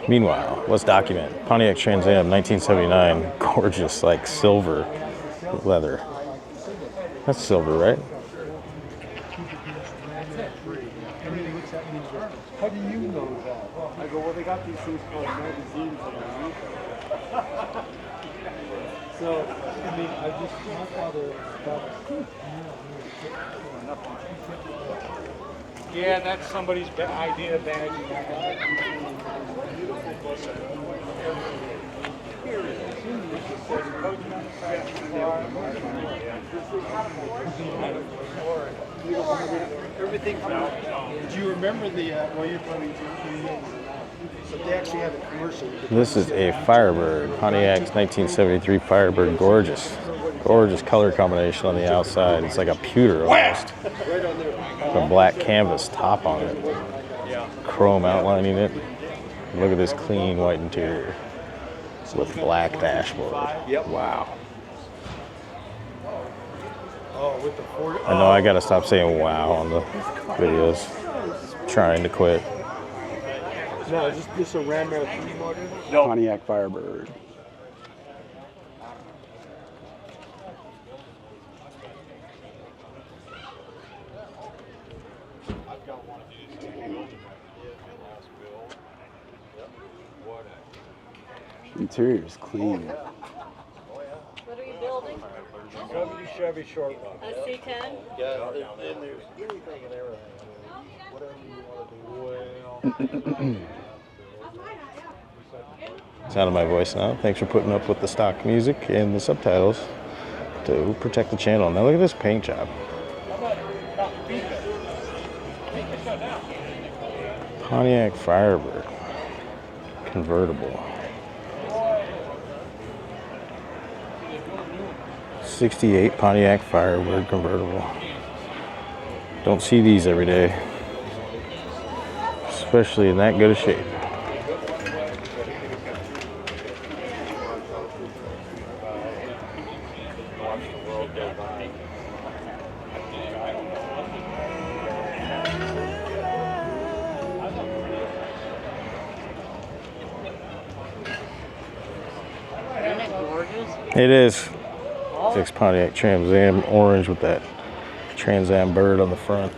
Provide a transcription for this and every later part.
Meanwhile, let's document. Pontiac Trans Am, 1979. Gorgeous, like silver leather. That's silver, right? How do you know that? I go, well, they got these things called magazines underneath it. So, I mean, my father got yeah, that's somebody's idea of badging. Everything. Do you remember the? Well, you're probably. But they actually had a commercial. This is a Firebird, Pontiac's 1973 Firebird. Gorgeous. Gorgeous color combination on the outside. It's like a pewter almost. A black canvas top on it. Chrome outlining it. Look at this clean white interior with black dashboard. Wow. I know I gotta stop saying wow on the videos. Trying to quit. No, is this a Ram 3 motor? No. Pontiac Firebird. Interior is clean. What are you building? Chevy short one. A C10? Yeah, and there's anything and everything. Whatever you want to do. Sound of my voice now. Thanks for putting up with the stock music and the subtitles to protect the channel. Now look at this paint job. Pontiac Firebird. Convertible. 68 Pontiac Firebird convertible. Don't see these every day. Especially in that good a shape. It is. 6 Pontiac Trans Am, orange with that Trans Am bird on the front.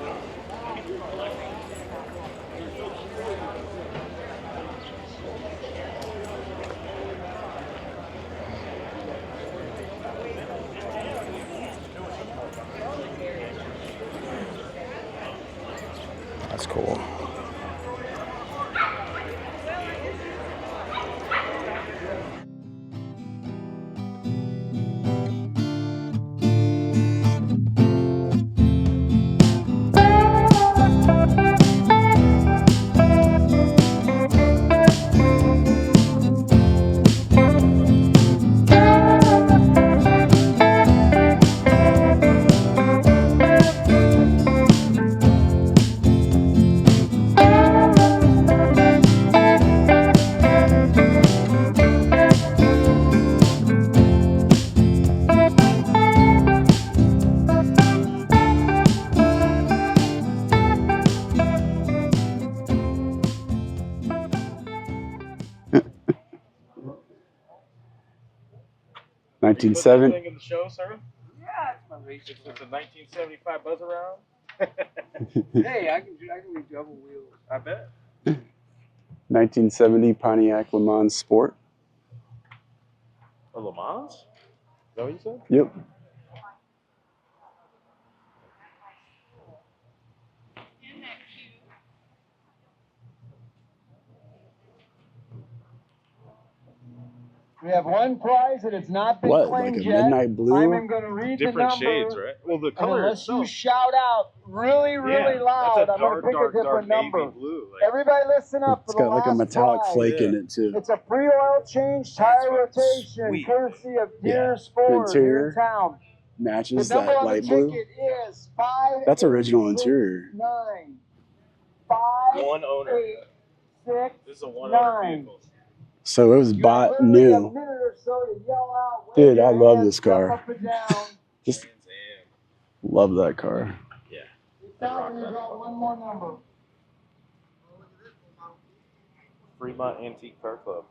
That's cool. In the show, sir? Yeah, it's my race. It's a 1975 buzz around. Hey, I can do double wheels. I bet. 1970 Pontiac Le Mans Sport. A Le Mans? Is that what you said? Yep. We have one prize that has not been What, claimed like a yet. midnight blue? I'm going to read Different the number. shades, right? Well, the And color unless itself. you shout out really, really loud, That's a I'm going to pick a different number. navy blue. Like, Everybody listen up It's for the got like a last metallic prize. flake in it too. It's a pre-oil change, tire rotation, sweet. courtesy of Deer Yeah. Sport Interior here in town. Matches The number that on light the blue. ticket is 5. That's original interior. 9 5 one owner. 8 6 This is a one owner 9. vehicle. So it was You have bought literally a new. minute or so to yell out, wave Dude, your I love hands, this car. jump up and down. Just Trans love that car. Yeah. It's time to draw one more number. Fremont Antique Car Club.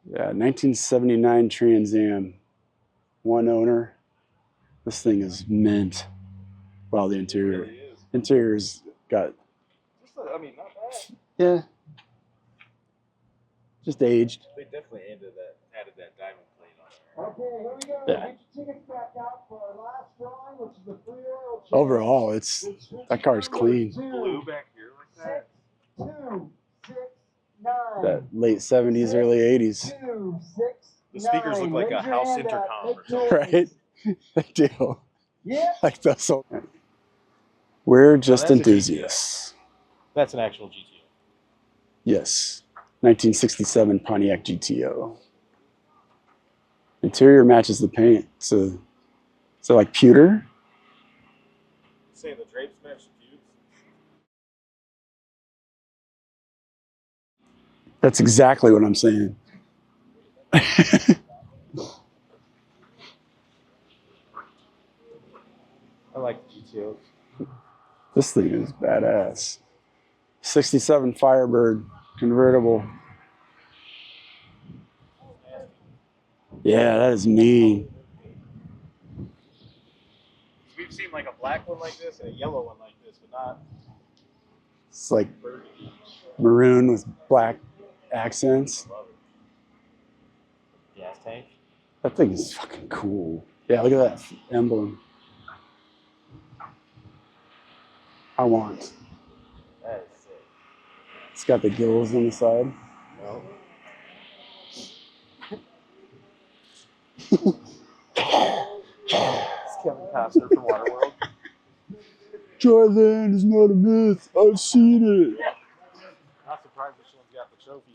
Yeah, 1979 Trans Am. One owner. This thing is mint. Wow, the interior. It really is. Interior's got, I mean, not bad. yeah, just aged. They definitely added that diamond plate on there. Okay, here we go. Yeah. Get your tickets back out for our last drawing, which is the free oil change. Overall, that car's clean. Blue back here like that. 2, 6, 9. That late 70s, early 80s. 2, 6, The speakers look like a Raise your house hand up. intercom or Make something. noise. Right? They do. Yeah. Like those. We're just that's a enthusiasts. That's an actual GTO. Yes. 1967 Pontiac GTO. Interior matches the paint. So like pewter. Say the drapes match the tubes. That's exactly what I'm saying. I like the GTOs. This thing is badass. 67 Firebird convertible. Yeah, that is mean. We've seen like a black one like this and a yellow one like this, but not It's like burgundy. maroon with black accents. Love it. Gas tank. That thing is fucking cool. Yeah, look at that emblem. I want. That is sick. It's got the gills on the side. No. It's Kevin Costner from Waterworld. Dryland is not a myth. I've seen it. Not surprised this one's got the trophy.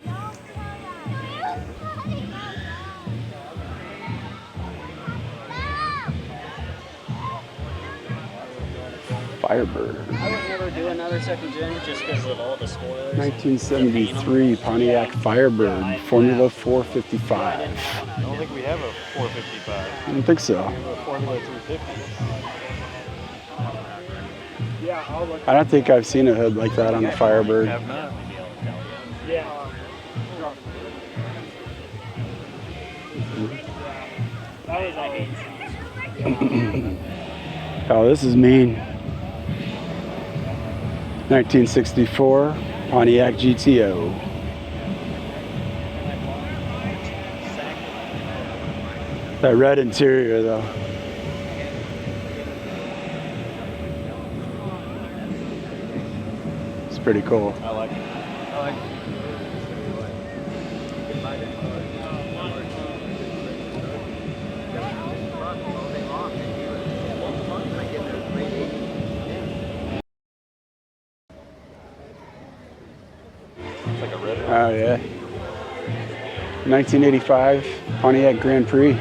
Firebird. I would never do another second gen just because of all the spoilers. 1973 Pontiac Firebird, Formula 455. I don't think we have a 455. I don't think so. We have a Formula 350. Yeah, I'll look. I don't think I've seen a hood like that on a Firebird. Have not. Yeah. Oh, this is mean. 1964 Pontiac GTO. That red interior, though. It's pretty cool. I like it. I like it. It's like a red one. Oh, yeah. 1985 Pontiac Grand Prix. I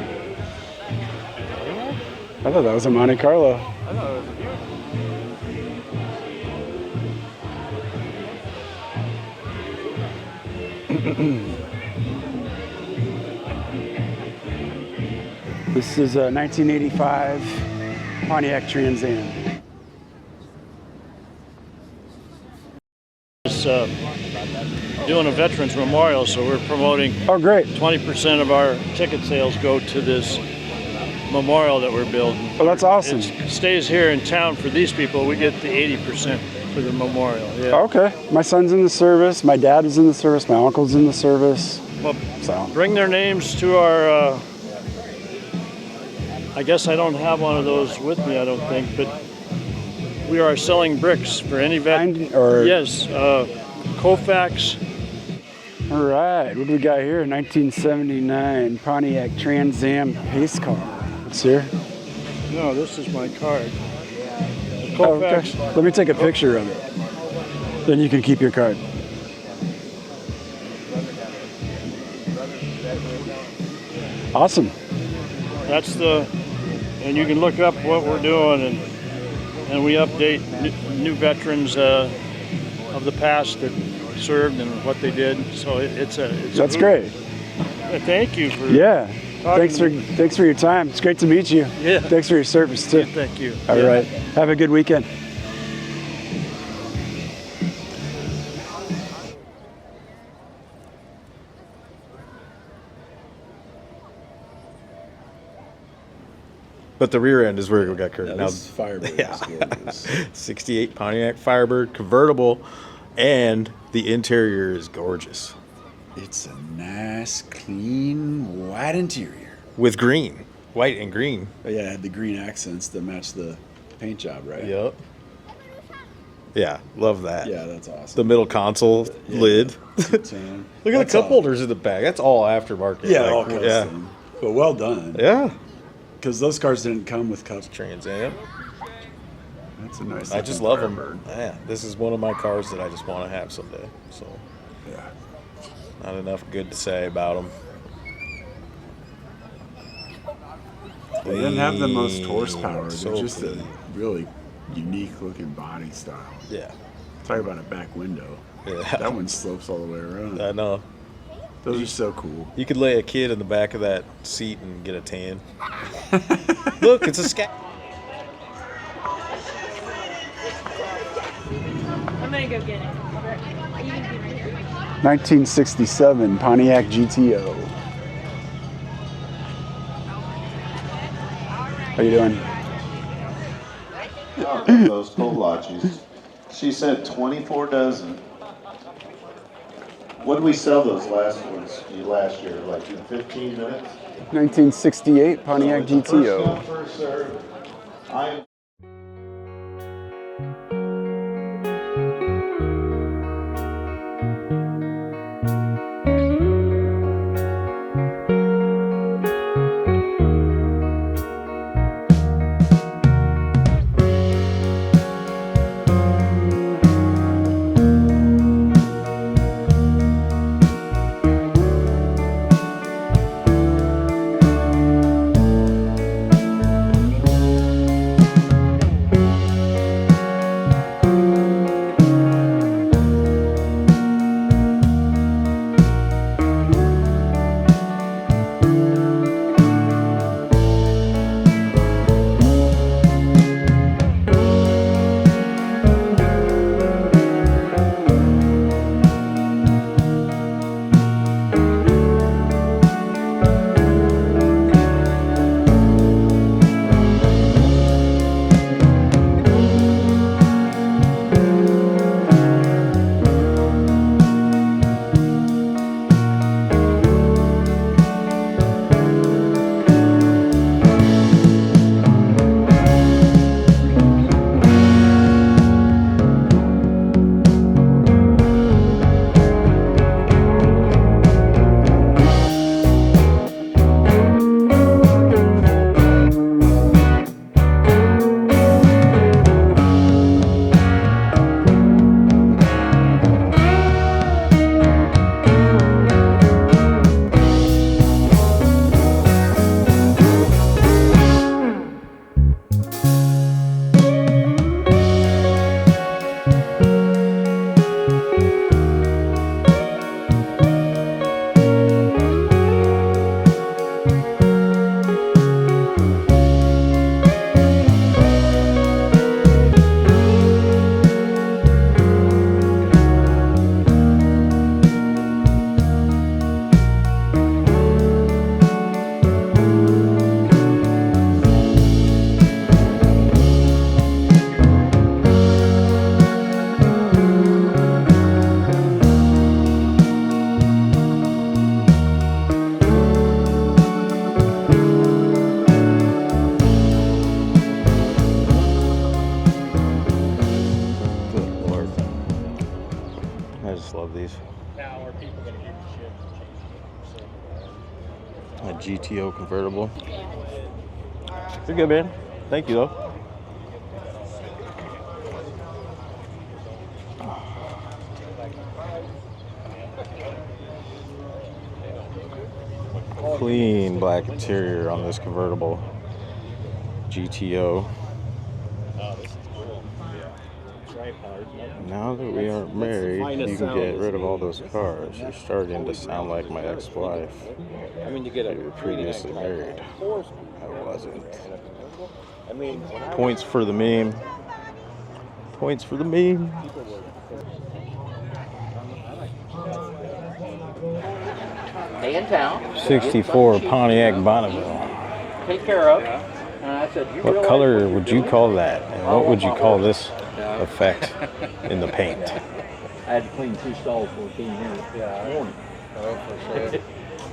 thought that was a Monte Carlo. I thought it was a beautiful. This is a 1985 Pontiac Trans Am. Doing a Veterans Memorial, so we're promoting Oh, great. 20% of our ticket sales go to this memorial that we're building. Oh, that's awesome. It stays here in town for these people. We get the 80% for the memorial. Yeah. Okay. My son's in the service. My dad was in the service. My uncle's in the service. Well, So, bring their names to our. I guess I don't have one of those with me. I don't think, but we are selling bricks for any vet. Kind or Yes, Koufax. all right. What do we got here? 1979 Pontiac Trans Am pace car. What's here? No, this is my card. The Oh, okay. Koufax. Let me take a picture of it. Then you can keep your card. Awesome. That's the, and you can look up what we're doing, and we update new veterans of the past that served and what they did. So it's That's great. Thank you for Yeah. talking Thanks to me. for your time. It's great to meet you. Yeah. Thanks for your service too. Thank you. All Yeah. right. Have a good weekend. But the rear end is where we got curved. Yeah, Now, this Firebird yeah. is gorgeous. 68 Pontiac Firebird convertible, and the interior is gorgeous It's a nice, clean, white interior. with green, white and green. But yeah, it had the green accents that match the paint job, right? Yep. Yeah, love that. Yeah, that's awesome. The middle console lid. Two-tone. Look at That's the cup all- holders in the back. That's all aftermarket. Yeah, Like, all custom. But well done. Yeah. Because those cars didn't come with cups. Trans Am. That's a nice. I just love them. Yeah, this is one of my cars that I just want to have someday. So, Yeah. not enough good to say about them. They didn't have the most horsepower. They're So just a clean. really unique looking body style. Yeah. Talk about a back window. Yeah. That one slopes all the way around. I know. Those are so cool. You could lay a kid in the back of that seat and get a tan. Look, it's a scat. I'm gonna go get it. You can be right here. 1967 Pontiac GTO. How you doing? Oh, those Kolaches. She said 24 dozen. What did we sell those last ones last year? Like in 15 minutes? 1968 Pontiac So it's a GTO. First come, first served. I just love these. Now are people gonna give you shit? A GTO convertible. You're good, man. Thank you, though. Clean black interior on this convertible GTO. Oh, this is cool. Tripod. Now that we aren't married, you can get rid of all those cars. You're starting to sound like my ex-wife. I mean, you get We were previously married. I wasn't. I mean, Points for the meme. Points for the meme. Stay in town. 64 Pontiac Bonneville. Take care of. What color would you call that? And what would you call this effect in the paint? I had to clean 2 stalls before I came here this morning. Oh, for sure.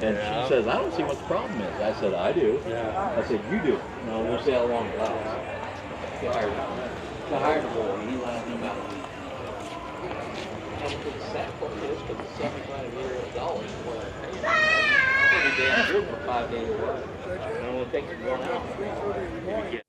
And she says, I don't see what the problem is. I said, I do. I said, you do. No, we'll see how long it lasts. The hired a boy, he let him out. And the sad part is, but the $75 for that pay. That's pretty damn good for 5 days of work. And it only takes you 1 hour.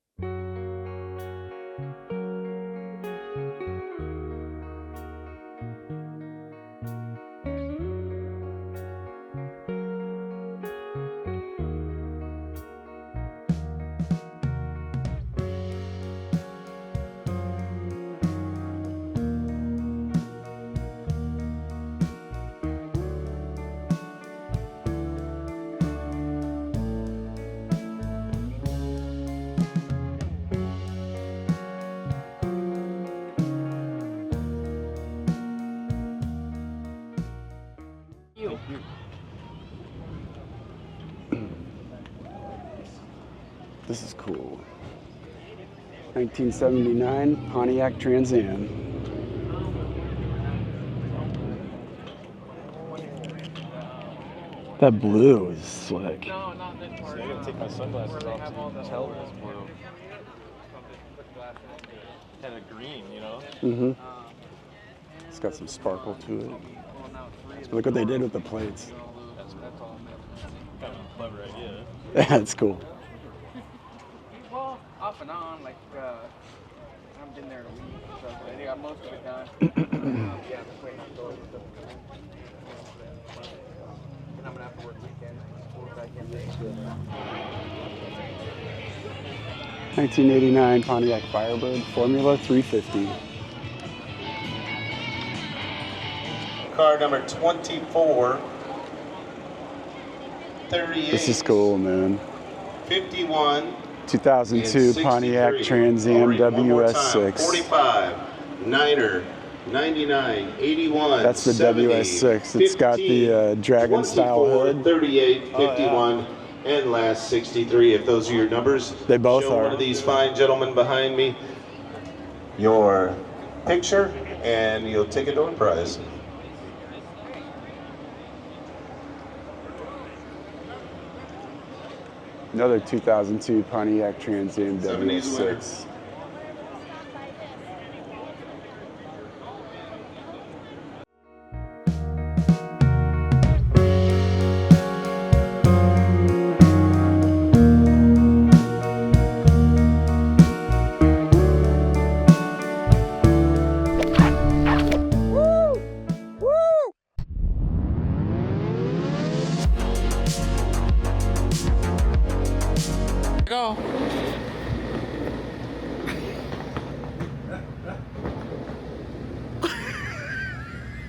This is cool. 1979 Pontiac Trans Am. That blue is slick. No, not this part. I gotta take my sunglasses off to tell this blue. Kind of green, you know? Mm-hmm. It's got some sparkle to it. So look what they did with the plates. That's all. Kind of a clever idea. That's cool. Well, off and on, like, I haven't been there in a week, so they got most of it done. Yeah, just waiting on doors and stuff. And I'm gonna have to work weekends. 1989 Pontiac Firebird Formula 350. Car number 24, 38. This is cool, man. 51. 2002 Pontiac Trans Am WS6. 45, 9er, 99, 81. That's the 70, WS6. It's got the dragon style 24, hood. 38, 51, and last 63. If those are your numbers, They both show are. one of these fine gentlemen behind me your picture, and you'll take a door prize. Another 2002 Pontiac Trans Am 70s winner. WS6. Go.